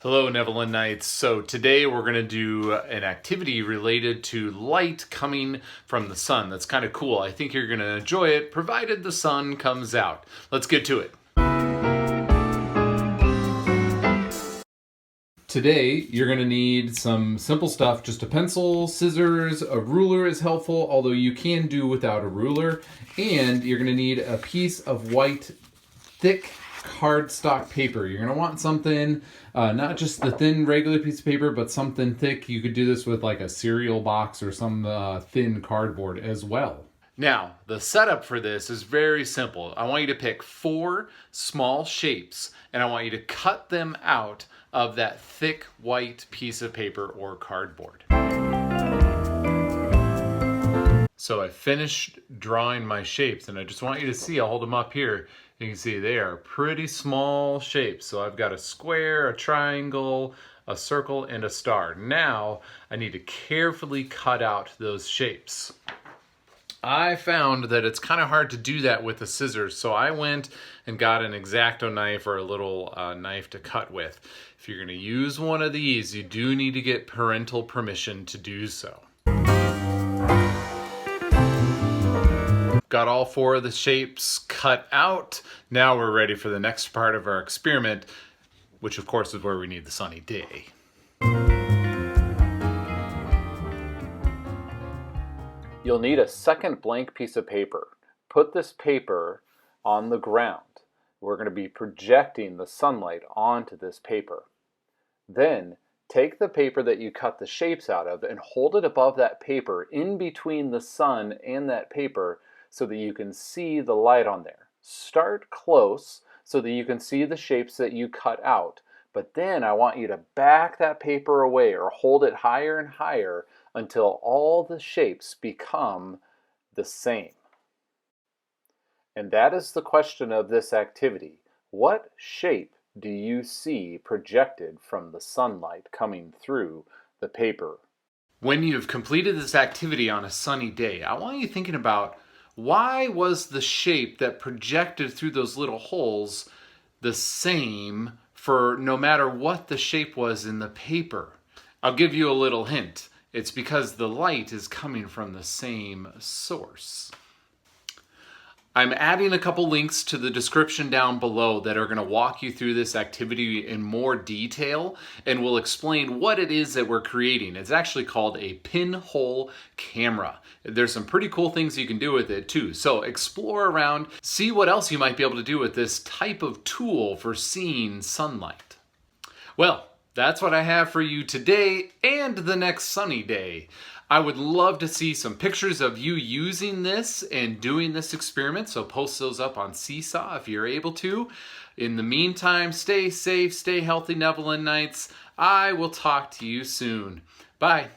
Hello, Neverland Knights. So today we're going to do an activity related to light coming from the sun. That's kind of cool. I think you're going to enjoy it, provided the sun comes out. Let's get to it. Today, you're going to need some simple stuff, just a pencil, scissors, a ruler is helpful, although you can do without a ruler, and you're going to need a piece of white, thick cardstock paper. You're going to want something, not just the thin regular piece of paper, but something thick. You could do this with like a cereal box or some thin cardboard as well. Now, the setup for this is very simple. I want you to pick 4 small shapes, and I want you to cut them out of that thick white piece of paper or cardboard. So I finished drawing my shapes, and I just want you to see, I'll hold them up here. You can see they are pretty small shapes. So I've got a square, a triangle, a circle, and a star. Now I need to carefully cut out those shapes. I found that it's kind of hard to do that with the scissors, so I went and got an X-Acto knife or a little knife to cut with. If you're going to use one of these, you do need to get parental permission to do so. Got all 4 of the shapes cut out. Now we're ready for the next part of our experiment, which of course is where we need the sunny day. You'll need a second blank piece of paper. Put this paper on the ground. We're going to be projecting the sunlight onto this paper. Then take the paper that you cut the shapes out of and hold it above that paper in between the sun and that paper so that you can see the light on there. Start close so that you can see the shapes that you cut out. But then I want you to back that paper away or hold it higher and higher until all the shapes become the same. And that is the question of this activity. What shape do you see projected from the sunlight coming through the paper? When you've completed this activity on a sunny day, I want you thinking about, why was the shape that projected through those little holes the same for no matter what the shape was in the paper? I'll give you a little hint. It's because the light is coming from the same source. I'm adding a couple links to the description down below that are going to walk you through this activity in more detail and will explain what it is that we're creating. It's actually called a pinhole camera. There's some pretty cool things you can do with it too. So explore around, see what else you might be able to do with this type of tool for seeing sunlight. Well, that's what I have for you today and the next sunny day. I would love to see some pictures of you using this and doing this experiment, so post those up on Seesaw if you're able to. In the meantime, stay safe, stay healthy, Neverland Knights. I will talk to you soon. Bye.